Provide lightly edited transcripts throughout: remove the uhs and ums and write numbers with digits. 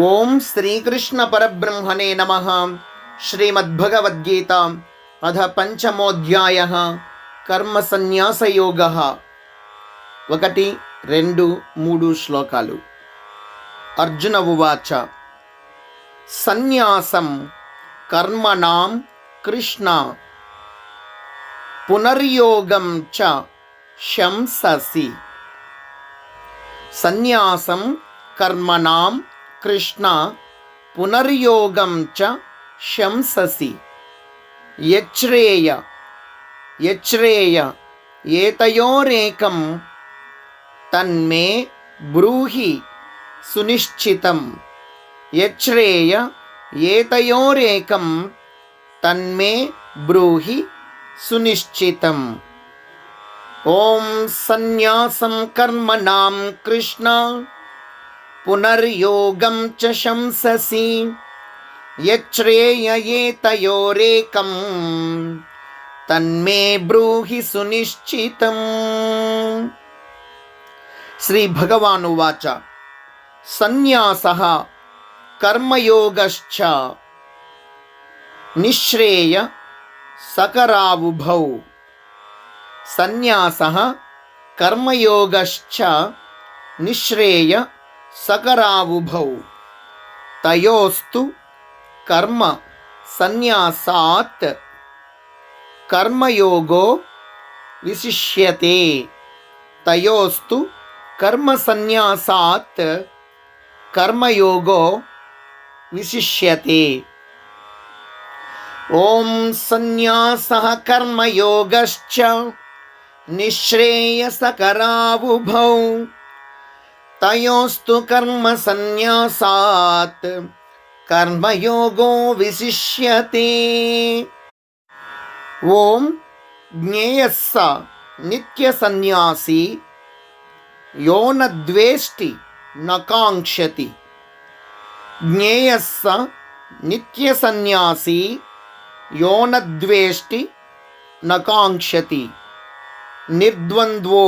ఓం శ్రీకృష్ణ పరబ్రహ్మణే నమః. శ్రీమద్భగవద్గీత అథ పంచమోధ్యాయః కర్మ సన్యాసయోగః. 1, 2, 3 శ్లోకాలు. అర్జున ఉవాచ సన్యాసం కర్మణాం కృష్ణ పునర్యోగం చ శంససి. సన్యాసం కర్మణాం కృష్ణ పునర్యోగం చ శంససి. యచ్రేయ ఏతయోరేకం తన్మే బ్రూహి సునిశ్చితం. యచ్రేయ ఏతయోరేకం తన్మే బ్రూహి సునిశ్చితం. ఓం సన్యాసం కర్మణాం కృష్ణ పునర్యోగం చ శంససి. యచ్రేయ ఏతయోరేకం తన్మే బ్రూహి సునిశ్చితం. శ్రీ భగవానువాచ సన్యాసః కర్మయోగశ్చ నిశ్రేయ సకరావుభౌ. సన్యాసః కర్మయోగశ్చ నిశ్రేయ సకరావుభౌ. తయోస్తు కర్మ సన్యాసాత్ కర్మయోగో విశిష్యతే. తయోస్తు కర్మ సన్యాసాత్ కర్మయోగో విశిష్యతే. ఓం సన్యాసః కర్మయోగశ్చ నిశ్రేయసకరావుభౌ. తయోస్తు కర్మ సన్యాసాత్ కర్మయోగో విశిష్యతే. ఓం జ్ఞేయస్స నిత్య సన్యాసి యో న ద్వేష్టి న కాంక్షతి. జ్ఞేయస్స నిత్య సన్యాసి యో న ద్వేష్టి న కాంక్షతి. నిర్ద్వంద్వో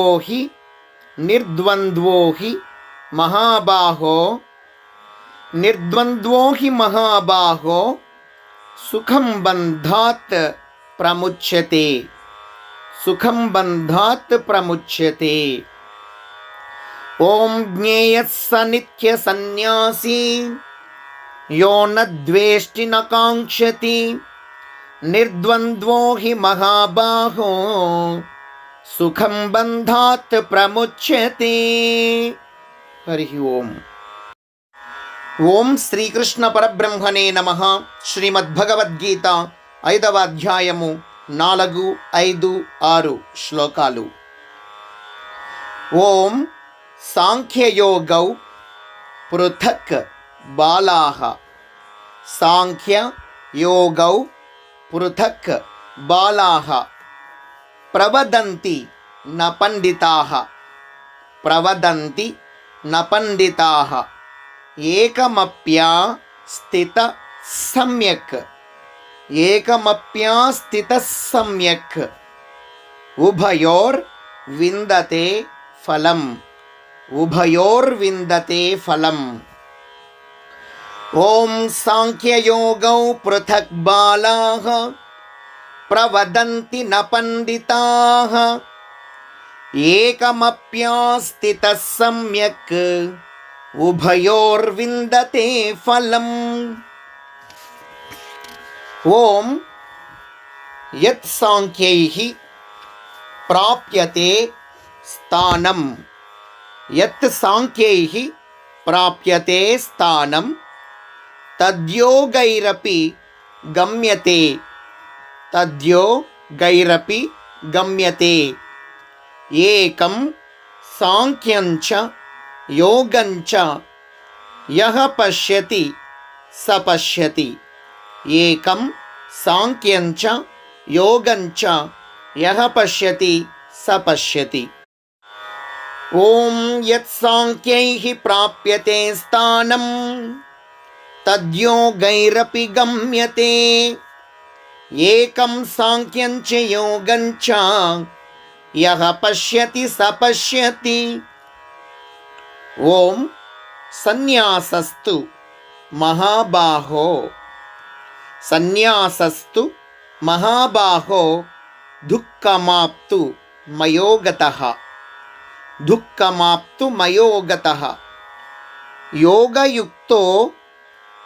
హి మహాబాహో సుఖం బంధాత్ ప్రముచ్యతే. ఓం జ్ఞేయస్స నిత్య సన్యాసి యో న ద్వేష్టి న కాంక్షతి. నిర్ద్వంద్వో హి మహాబాహో సుఖం బంధాత్ ప్రముచ్యతే. హరి ఓం. ఓం శ్రీకృష్ణ పరబ్రహ్మణే నమః. శ్రీమద్భగవద్గీత 5వ అధ్యాయము 4, 5, 6 శ్లోకాలు. ఓం సాంఖ్యయోగౌ పృథక్ బాలాః. సాంఖ్యయోగౌ పృథక్ బాలాః ప్రవదంతి న పండితాః. ఏకమప్యాస్థితః సమ్యక్ ఉభయోర్విందతే ఫలం. ఓం సాంఖ్యయోగౌ పృథక్ బాలాః ప్రవదంతి న పండితాః. ఏకమప్యాస్థితః సమ్యక్ ఉభయోర్విందతే ఫలం. ఓం యత్ సాంఖ్యైః ప్రాప్యతే స్థానం తద్యోగైరపి గమ్యతే. ఏకం సాంఖ్యం చ యోగం చ యః పశ్యతి స పశ్యతి. ఏకం సాంఖ్యం చ యోగం చ యః పశ్యతి స పశ్యతి. ఓం యత్ సాంఖ్యైః ప్రాప్యతే స్థానం తద్యోగైరపి గమ్యతే. ఏకం సాంఖ్యం చ యోగం చ యః పశ్యతి స పశ్యతి. ఓం సన్యాసస్తు महाबाहो सन्न्यासस्तु महाबाहो दुःखमाप्तु मयोगतः दुःखमाप्तु मयोगतः योगयुक्तो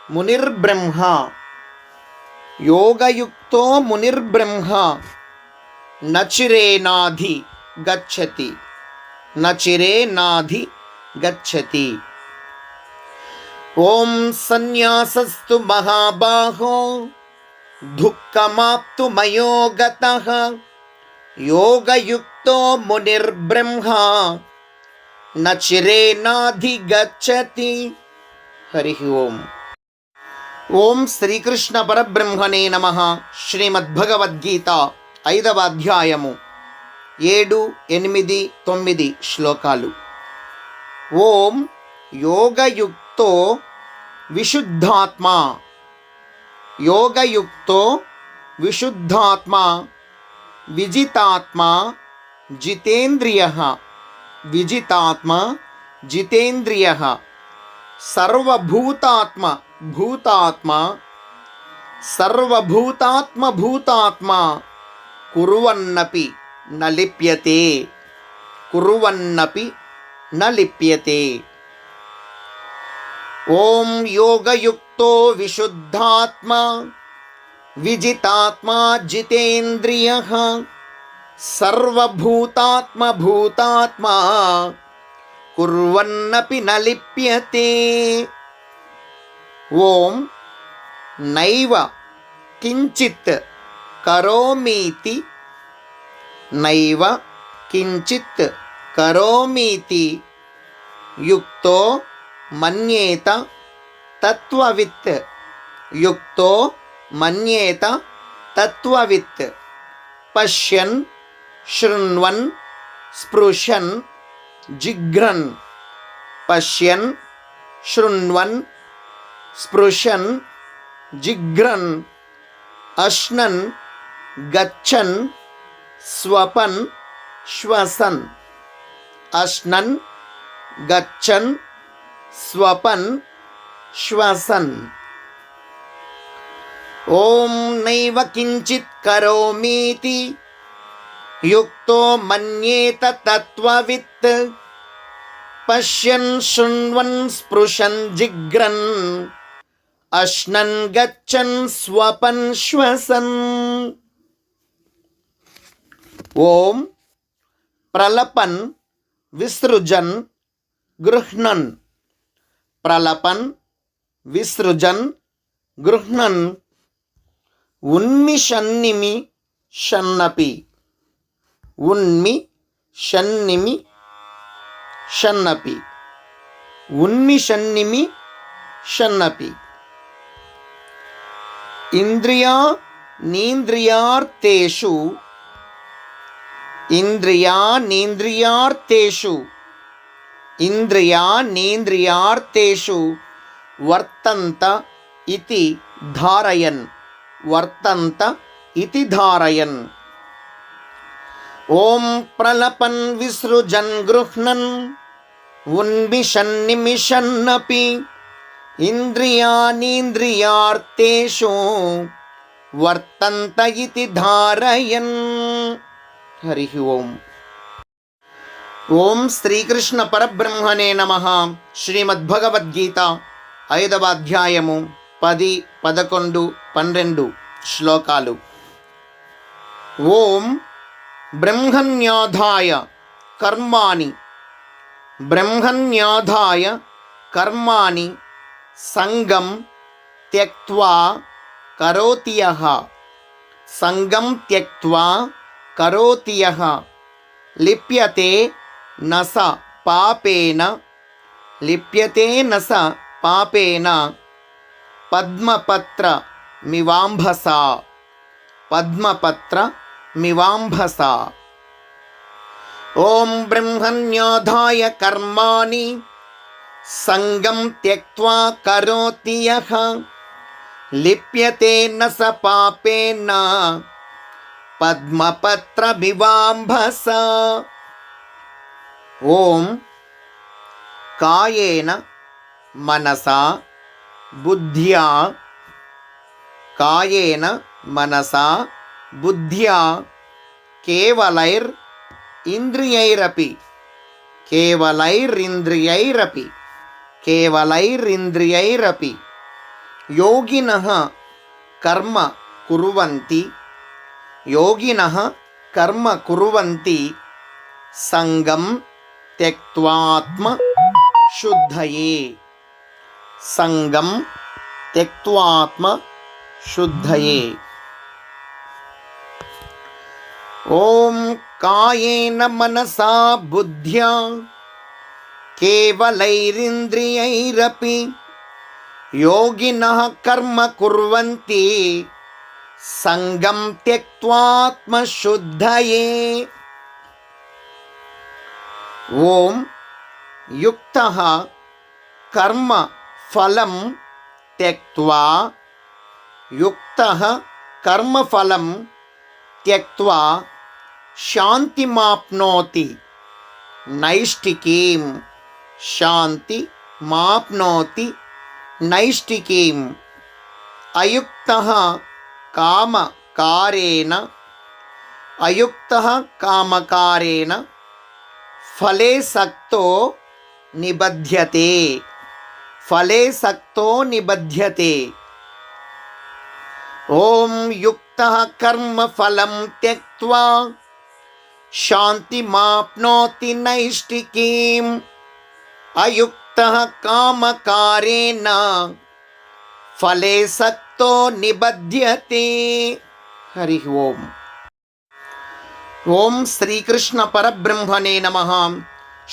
मुनिर्ब्रह्मा योगयुक्तो मुनिर्ब्रह्मा न चिरेनाधि गच्छति न चिरेनाधि गच्छति। ओम सन्न्यासस्तु महाबाहो दुःखमाप्तु मयोगतः योगयुक्तो मुनिर्ब्रह्मा न चिरेनाधि गच्छति। हरि ओम। ఓం శ్రీకృష్ణ పరబ్రహ్మణే నమః. శ్రీమద్భగవద్గీత 5వ అధ్యాయము 7, 8, 9 శ్లోకాలు. ఓం యోగయుక్తో విశుద్ధాత్మా యోగయుక్తో విశుద్ధాత్మా విజితాత్మా జితేంద్రియః విజితాత్మా జితేంద్రియః సర్వభూతాత్మ భూతాత్మ సర్వభూతాత్మ భూతాత్మ కుర్వన్నపి న లిప్యతే కుర్వన్నపి న లిప్యతే. ఓం యోగయుక్తో విశుద్ధాత్మ విజితాత్మ జితేంద్రియః సర్వభూతాత్మ భూతాత్మ కుర్వన్నపి న లిప్యతే. ఓం నైవ కించిత్ కరోమీతి నైవ కించిత్ కరోమీతి యుక్తో మన్యేత తత్వవిత్ యుక్తో మన్యేత తత్వవిత్ పశ్యన్ శృణ్వన్ స్పృశన్ జిఘ్రన్ పశ్యన్ శృణ్వన్ స్పృశన్ జిఘ్రన్ అశ్నన్ గచ్చన్ స్వపన్ శ్వసన్ అశ్నన్ గచ్చన్ స్వపన్ శ్వసన్. ఓం నైవ కించిత్ కరోమీతి యుక్తో మన్యేత తత్వవిత్ పశ్యన్ శృణ్వన్ స్పృశన్ జిఘ్రన్ అశ్నన్ గచ్చన్ స్వపన్ శ్వసన్. ఓం ప్రలపన్ విసృజన్ గృహ్ణన్ ప్రలపన్ విసృజన్ గృహ్ణన్ ఉన్మిషన్నిమి షన్నపి ఉన్మిషన్నిమి షన్నపి ఉన్మిషన్నిమి షన్నపి. ఇంద్రియాణీంద్రియార్థేషు ఇంద్రియాణీంద్రియార్థేషు ఇంద్రియాణీంద్రియార్థేషు వర్తంత ఇతి ధారయన్ వర్తంత ఇతి ధారయన్. ఓం ప్రలపన్ విసృజన్ గృహ్ణన్ ఉన్మిషన్నిమిషన్నపి ఇంద్రియాణీంద్రియార్థేషు వర్తంత ఇతి ధారయన్. హరి ఓం. ఓం శ్రీకృష్ణ పరబ్రహ్మణే నమః. శ్రీమద్భగవద్గీత 5వ అధ్యాయము 10, 11, 12 శ్లోకాలు. ఓం బ్రహ్మణ్యాధాయ కర్మాణి బ్రహ్మణ్యాధాయ కర్మాణి సంగం త్యక్త్వా కరోతి యః సంగం త్యక్త్వా కరోతి యః లిప్యతే న స పాపేన లిప్యతే న స పాపేన పద్మపత్ర మివాంభసా పద్మపత్ర మివాంభసా. ఓం బ్రహ్మణ్యాధాయ కర్మాణి సంగం త్యక్త్వా కరోతి యః లిప్యతే న స పాపేన పద్మపత్ర మివాంభసా. ఓం కాయేన మనసా బుద్ధ్యా కాయేన మనసా బుద్ధ్యా కేవలైర్ ఇంద్రియైరపి కేవలైరింద్రియైరపి కేవలైరింద్రియైరపి యోగినః కర్మ కుర్వంతి యోగినః కర్మ కుర్వంతి సంగం త్యక్త్వాత్మ శుద్ధయే సంగం త్యక్త్వాత్మ శుద్ధయే. ఓం కాయేన మనసా బుద్ధ్యా కేవలైరింద్రియైరపి యోగినః కర్మ కుర్వంతి సంగం త్యక్త్వాత్మ శుద్ధయే. ఓం యుక్తః కర్మ ఫలం త్యక్త్వా యుక్తః కర్మఫలం త్యక్త్వా శాంతిమాప్నోతి నైష్టికీం శాంతిమాప్నోతి నైష్టికీం. అయుక్తః కామకారేణ అయుక్తః కామకారేణ ఫలే సక్తో నిబధ్యతే ఫలే సక్తో నిబధ్యతే. ఓం యుక్తః కర్మఫలం త్యక్త్వా శాంతిమాప్నోతి నైష్టికీం. అయుక్తః కామకారేణ ఫలే సక్తో నిబధ్యతే. హరి ఓం. ఓం శ్రీకృష్ణ పరబ్రహ్మణే నమః.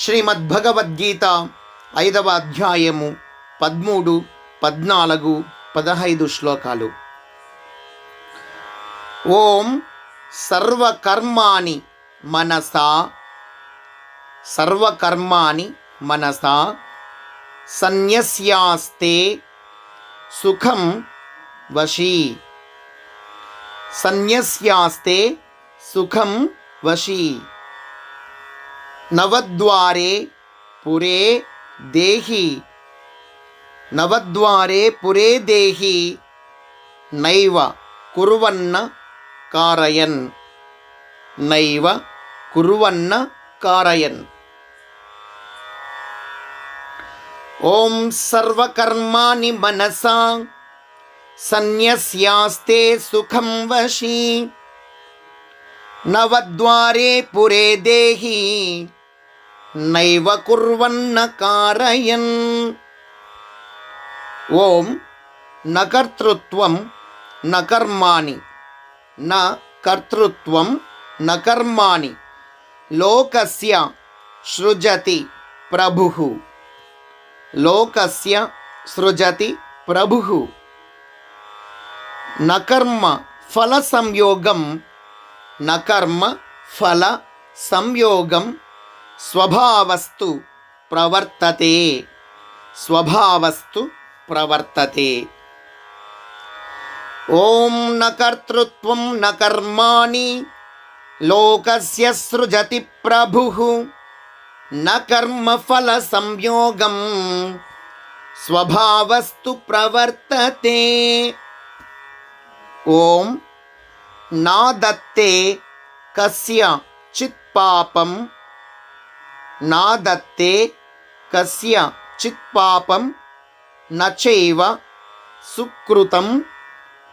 శ్రీమద్భగవద్గీత 5వ అధ్యాయము 13, 14, 15 శ్లోకాలు. ఓం సర్వకర్మాణి మనసా సర్వకర్మాణి మనసా సన్యస్యాస్తే సుఖం వశీ సన్యస్యాస్తే సుఖం వశీ. నవద్వారే పురే దేహి నవద్వారే పురే దేహి నైవ కుర్వన్న కారయన్ నైవ కుర్వన్న కారయన్. ఓం సర్వకర్మాణి మనసా సన్యస్యాస్తే సుఖం వశీ నవద్వారే పురే దేహి నైవ కుర్వన్న కారయన్. ఓం న కర్తృత్వం న కర్మాణి న కర్తృత్వం న కర్మాణి లోకస్య సృజతి ప్రభుః లోకస్య సృజతి ప్రభుః. న కర్మ ఫల సంయోగం న కర్మ ఫల సంయోగం స్వభావస్తు ప్రవర్తతే స్వభావస్తు ప్రవర్తతే. ఓం న కర్తృత్వం న కర్మాణి లోకస్య సృజతి ప్రభుః న కర్మ ఫల సంయోగం స్వభావస్తు ప్రవర్తతే. ఓం నా దత్తే కస్య చిత్ పాపం నా దత్తే కస్య చిత్ పాపం న చైవ సుకృతం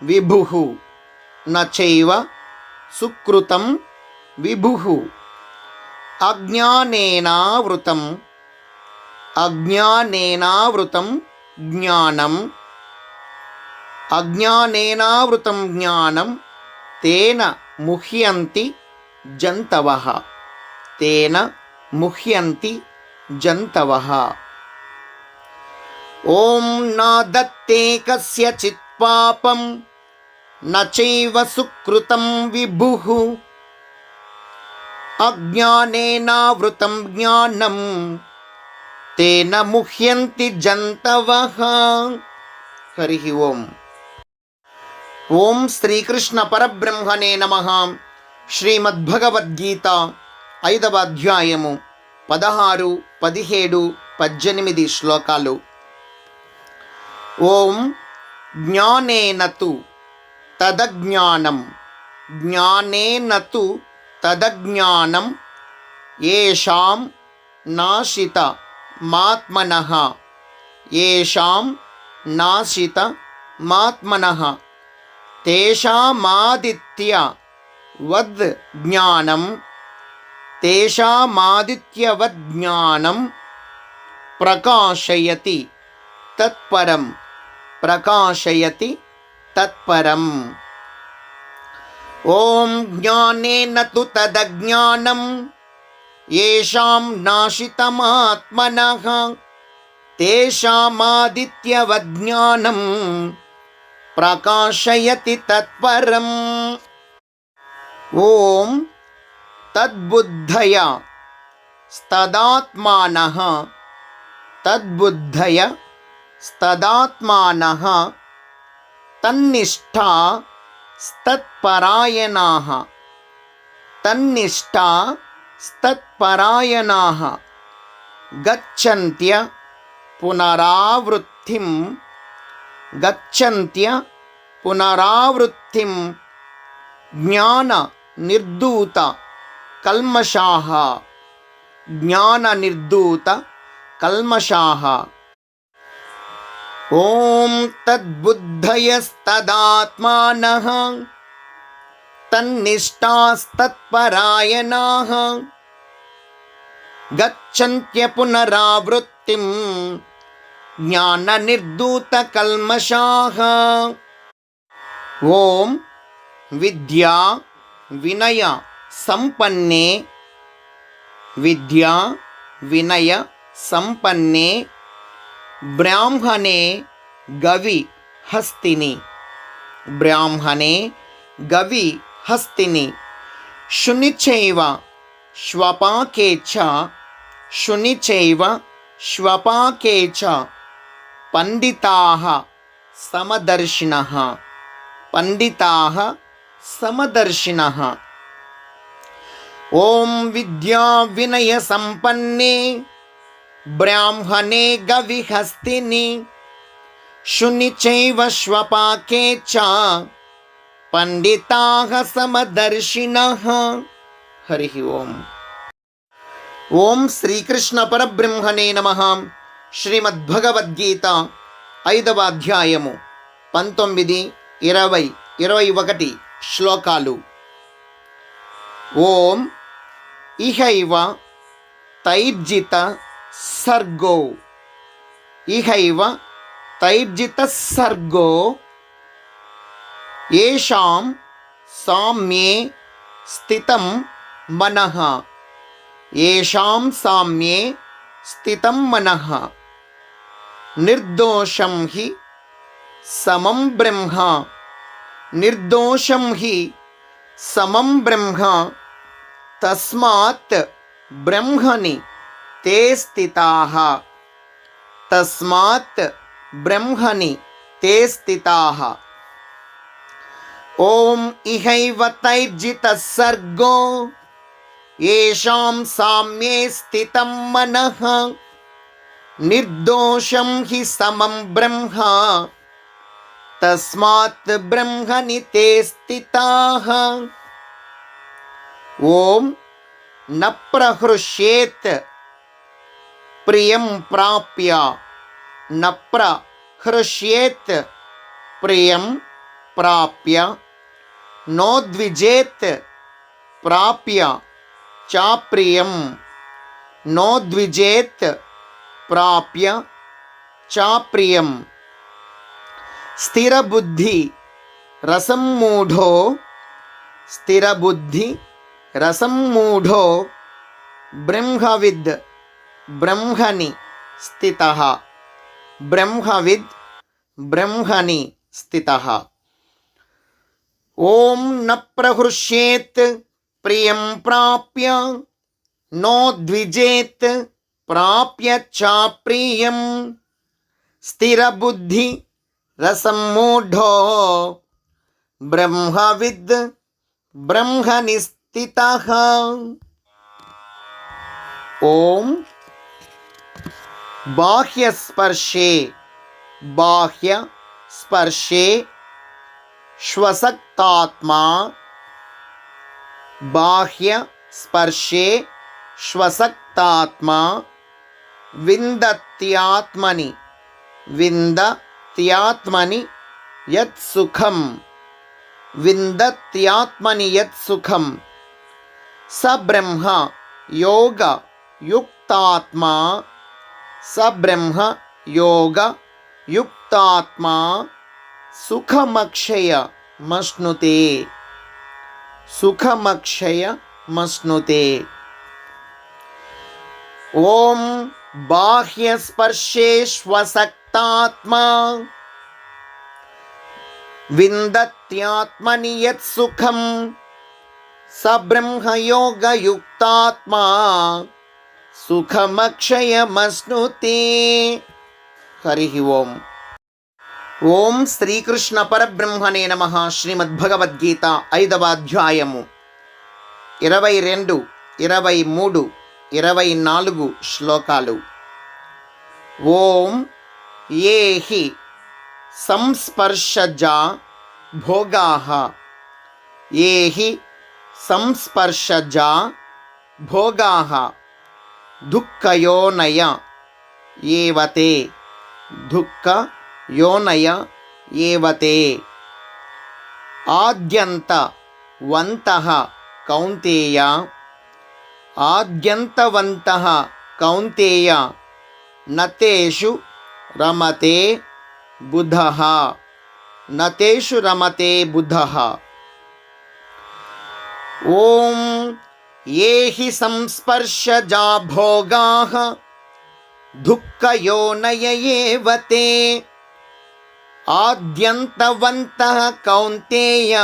విభుః న చైవ సుకృతం విభుః. అజ్ఞానేనావృతం అజ్ఞానేనావృతం జ్ఞానం అజ్ఞానేనావృతం జ్ఞానం తేన ముహ్యంతి జంతవః తేన ముహ్యంతి జంతవః. ఓం నా దత్తే కస్యచిత్ పాపం న చైవ సుకృతం విభుః అజ్ఞానేనావృతం జ్ఞానం తేన ముహ్యంతి జంతవః. హరి ఓం. ఓం శ్రీకృష్ణ పరబ్రహ్మణే నమః. శ్రీమద్భగవద్గీత 5వ అధ్యాయము 16, 17, 18 శ్లోకాలు. ఓం జ్ఞానేన తు తదజ్ఞానం జ్ఞానేన తు తదజ్ఞానం ఏషాం నాశిత మాత్మనః ఏషాం నాశిత మాత్మనః తేషామాదిత్య వద్ జ్ఞానం తేషామాదిత్యవద్ జ్ఞానం ప్రకాశయతి తత్పరం ప్రకాశయతి తత్పరం. ఓం జ్ఞానేన తు తదజ్ఞానం ఏషాం నాశితమాత్మనః తేషామాదిత్యవద్ జ్ఞానం ప్రకాశయతి తత్పరం. ఓం తద్బుద్ధయ స్తదాత్మానః తద్బుద్ధయ స్తదాత్మానః తన్నిష్టా స్తత్పరాయణాః తన్నిష్టా స్తత్పరాయణాః గచ్చంత్య పునరావృత్తిం గచ్చంత్య పునరావృత్తిం జ్ఞాన నిర్ధూత కల్మషాః జ్ఞాన నిర్ధూత కల్మషాః. ఓం తద్బుద్ధయస్తదాత్మానః తన్నిష్టాస్తత్పరాయణాః గచ్చంత్య పునరావృత్తిం జ్ఞాన నిర్ధూత కల్మషాః. ఓం విద్యా వినయ సంపన్నే విద్యా వినయ సంపన్నే బ్రాహ్మణే గవి హస్తిని బ్రాహ్మణే గవి హస్తిని శునిచైవ శ్వపాకే చ శునిచైవ శ్వపాకే చ పండితాః సమదర్శినః పండితాః సమదర్శినః. ఓం విద్యా వినయ సంపన్నే బ్రాహ్మణే గవిహస్తిని శునిచైవ శ్వపాకే చ పండితాః సమదర్శినః. హరి ఓం. ఓం శ్రీకృష్ణ పరబ్రహ్మణే నమః. శ్రీమద్భగవద్గీత 5వ అధ్యాయము 19, 20, 21 శ్లోకాలు. ఓం ఇహైవ తైర్జిత సర్గో ఇహైవ తైర్జిత సర్గో ఏషాం సామ్యే స్థితం మనః ఏషాం సామ్యే స్థితం మనః నిర్దోషం హి సమం బ్రహ్మ నిర్దోషం హి సమం బ్రహ్మ తస్మాత్ బ్రహ్మణి తే స్థితాః తస్మాత్ బ్రహ్మణి తే స్థితాః. ఓం ఇహైవ తైర్జిత సర్గో ఏషాం సామ్యే స్థితం మనః నిర్దోషం హి సమం బ్రహ్మ తస్మాత్ బ్రహ్మణి తే స్థితాః. ఓం న ప్రహృష్యేత్ ప్రియం ప్రాప్య న ప్రహృష్యేత్ ప్రియం ప్రాప్య నోద్విజేత్ ప్రాప్య చాప్రియం నోద్విజేత్ ప్రాప్య చాప్రియం. స్థిరబుద్ధి రసమ్మూఢో స్థిరబుద్ధి రసమ్మూఢో బ్రహ్మవిద్ బ్రహ్మణి స్థితః బ్రహ్మవిద్ బ్రహ్మణి స్థితః. ఓం న ప్రహృష్యేత్ ప్రియం ప్రాప్య నోద్విజేత్ ప్రాప్య చాప్రియం. స్థిరబుద్ధి రసమ్మూఢో బ్రహ్మవిద్ బ్రహ్మణి స్థితః. ఓం బాహ్యస్పర్శే బాహ్య స్పర్శే శ్వసక్తాత్మా బాహ్య స్పర్శే శ్వసక్తాత్మా విందత్యాత్మని విందత్యాత్మని యత్ సుఖం విందత్యాత్మని యత్ సుఖం స బ్రహ్మ యోగ యుక్తాత్మా స బ్రహ్మ యోగ యుక్తాత్మా సుఖమక్షయమశ్నుతే సుఖమక్షయమశ్నుతే. ఓం బాహ్యస్పర్శే శ్వసక్తాత్మా విందత్యాత్మని యత్ సుఖం స బ్రహ్మయోగయుక్తాత్మా సుఖమక్షయమశ్నుతే. హరి ఓం. ఓం శ్రీకృష్ణ పరబ్రహ్మణే నమః. శ్రీమద్భగవద్గీత 5వ అధ్యాయము 22, 23, 24 శ్లోకాలు. ఓం ఏహి సంస్పర్శజా భోగాః ఏహి సంస్పర్శజా భోగాః దుఃఖయోనయ ఏవతే దుఃఖయోనయ ఏవతే. ఆద్యంతవంతః కౌంతేయ ఆద్యంతవంతః కౌంతేయ నతేషు రమతే బుధః నతేషు రమతే బుధః. ఓం ఏహి సంస్పర్శజా భోగాః దుఃఖయోనయ ఏవతే ఆద్యంతవంతః కౌంతేయ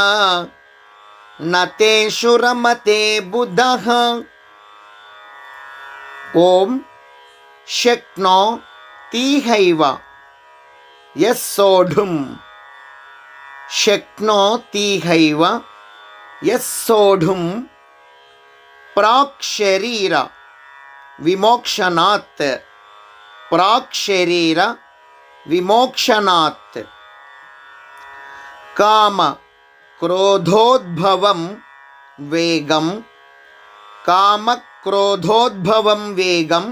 నతేషు రమతే బుధః. ఓం శక్నోతిహైవ యస్సోఢుం శక్నోతిహైవ యస్సోఢుం ప్రాక్శరీర విమోక్షణాత్ ప్రాక్శరీర విమోక్షణాత్. కామ క్రోధోద్భవం వేగం కామ క్రోధోద్భవం వేగం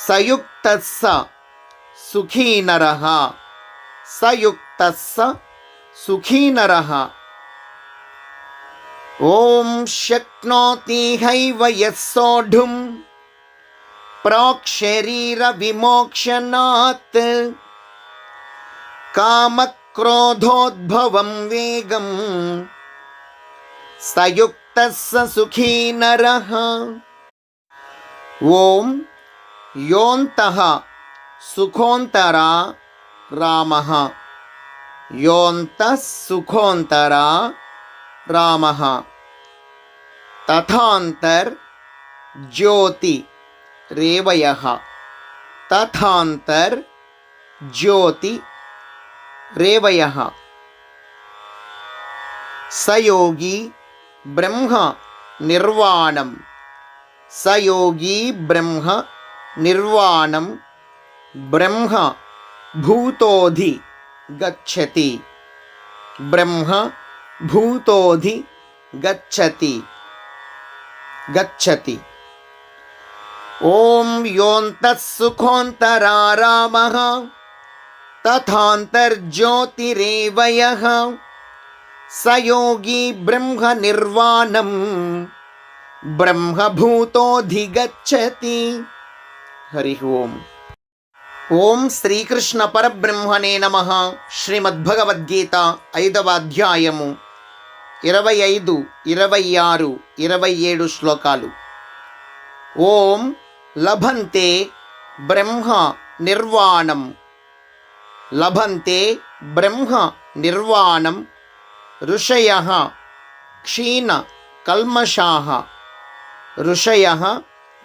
సయుక్తస్స సుఖీ నరః సయుక్తస్స సుఖీ నరః. ఓం శక్నోతిహైవ యస్సోఢుం ప్రాక్శరీర విమోక్షణాత్ కామక్రోధోద్భవం వేగం సయుక్తస్స సుఖీ నరః. ఓం యోంతః సుఖోంతరా రామః యోంతః సుఖోంతరా రామః తథాంతర్ జ్యోతి రేవయః తథాంతర్ జ్యోతి రేవయః. సయోగి బ్రహ్మ నిర్వాణం సయోగి బ్రహ్మ నిర్వాణం బ్రహ్మ భూతోధి గచ్చతి బ్రహ్మ భూతోధి గచ్చతి గచ్చతి. ఓం యోంతః సుఖోంతరా రామః తథాంతర్జ్యోతిరేవయః సయోగి బ్రహ్మ నిర్వాణం బ్రహ్మభూతోధిగచ్చతి. హరి ఓం. ఓం శ్రీకృష్ణ పరబ్రహ్మణే నమః. శ్రీమద్భగవద్గీత 5వ అధ్యాయము 25, 26, 27 శ్లోకాలు. ఓం లభంతే బ్రహ్మ నిర్వాణం లభంతే బ్రహ్మ నిర్వాణం ఋషయః క్షీణ కల్మషాః ఋషయః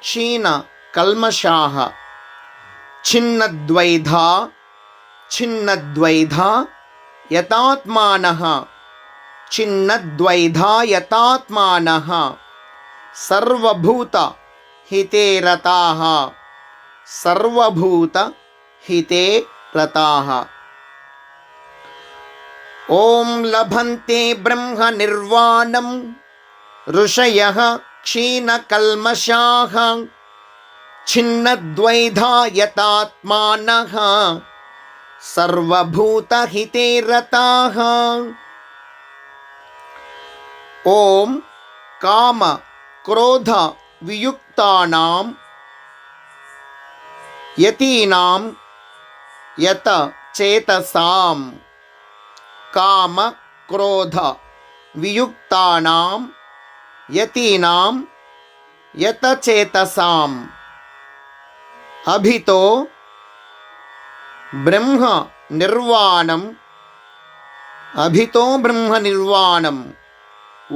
క్షీణ కల్మషాః ఛిన్నద్వైధా ఛిన్నద్వైధా యతాత్మానః ఛిన్నద్వైధా యతాత్మానః సర్వభూత హితే రతాః సర్వభూత హితే रताः। ॐ लभन्ते ब्रह्म निर्वाणं ऋषयः क्षीणकल्मषाः छिन्नद्वैधा यतात्मानः सर्वभूतहिते रताः। ॐ काम क्रोध वियुक्तानां यतीनां यत चेतसां काम क्रोध वियुक्तानां यतीनां यत चेतसाम् अभितो ब्रह्म निर्वाणं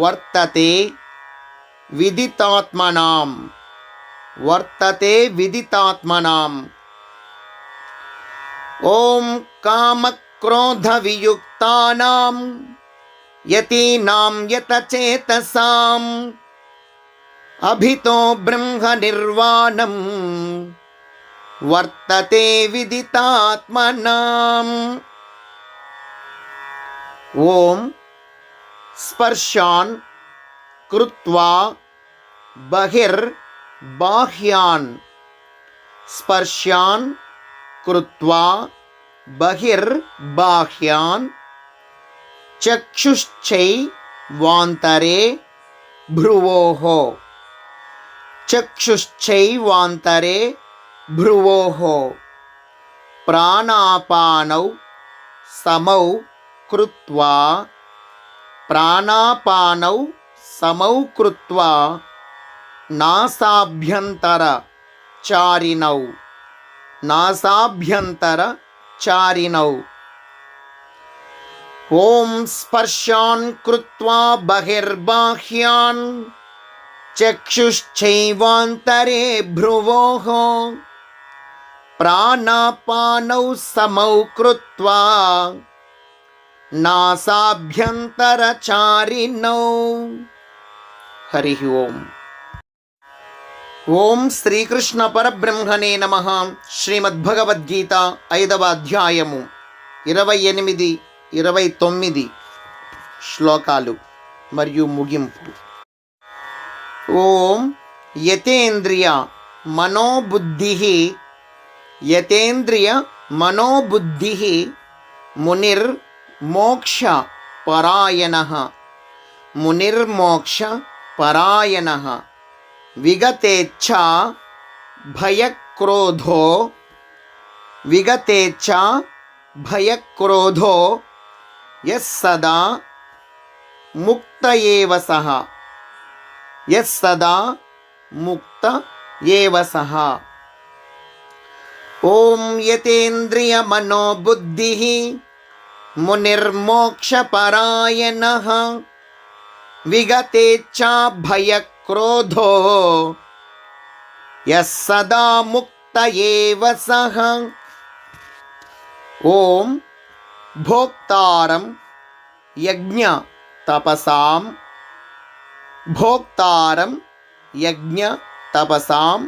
वर्तते विदितात्मनाम्। ॐ कामक्रोधवियुक्तानां यतीनां यतचेतसाम् अभितो ब्रह्म निर्वाणं वर्तते विदितात्मनाम्। ॐ स्पर्शान् कृत्वा बहिर्बाह्यान् स्पर्शान् कृत्वा बहिर्बाह्यान् चक्षुश्चैवान्तरे भ्रुवोः प्राणापानौ समौ कृत्वा नासाभ्यन्तरचारिणौ। ॐ स्पर्शान् कृत्वा बहिर्बाह्यान् चक्षुश्चैवान्तरे भ्रुवोः प्राणापानौ समौ कृत्वा नासाभ्यन्तरचारिणौ। हरिः ओम्। ఓం శ్రీకృష్ణ పరబ్రహ్మణే నమః. శ్రీమద్భగవద్గీత 5వ అధ్యాయము 28, 29 శ్లోకాలు మరియు ముగింపు. ఓం యతేంద్రియ మనోబుద్ధిః మునిర్మోక్షపరాయణః విగతేచ్ఛా భయక్రోధో యస్సదా ముక్త ఏవ సః. ఓం యతేంద్రియ మనోబుద్ధిః మునిర్మోక్షపరాయణః విగతేచ్ఛా భయక్రోధో యస్సదా ముక్త ఏవ సః. ఓం భోక్తారం యజ్ఞ తపసాం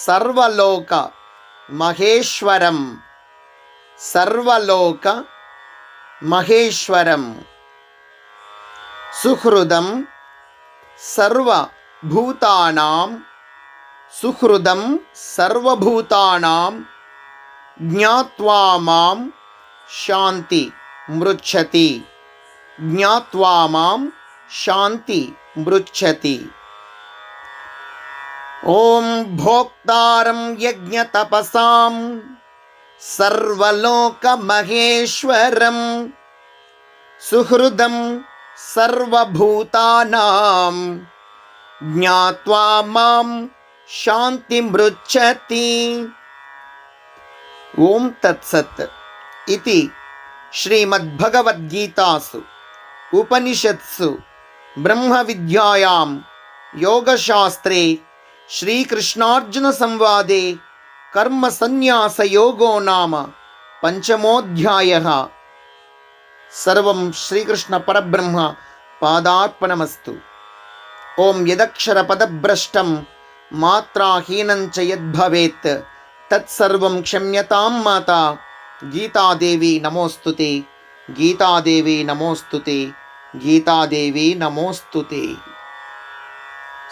సర్వలోక మహేశ్వరం సుహృదం సర్వభూతానాం జ్ఞాత్వా మాం శాంతి మృచ్చతి. ఓం భోక్తారం యజ్ఞతపసాం సర్వలోక మహేశ్వరం సుహృదం సర్వభూతానాం జ్ఞాత్వా మాం శాంతి మృచ్చతి. ఓం తత్సత్. ఇది శ్రీమద్భగవద్గీతాసు ఉపనిషత్సు బ్రహ్మ విద్యాయాం యోగశాస్త్రే శ్రీకృష్ణార్జున సంవాదే కర్మ సన్యాస యోగో నామ పంచమోధ్యాయః. సర్వం శ్రీకృష్ణ పరబ్రహ్మ పాదార్పణమస్తు. ఓం యదక్షర పదభ్రష్టం మాత్రాహీనం చ యద్భవేత్ తత్సర్వం క్షమ్యతాం మాతా గీతాదేవి నమోస్తుతే, గీతాదేవి నమోస్తుతే, గీతాదేవి నమోస్తుతే.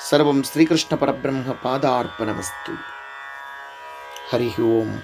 సర్వం శ్రీకృష్ణ పరబ్రహ్మ పాదార్పణమస్తు. హరి ఓం.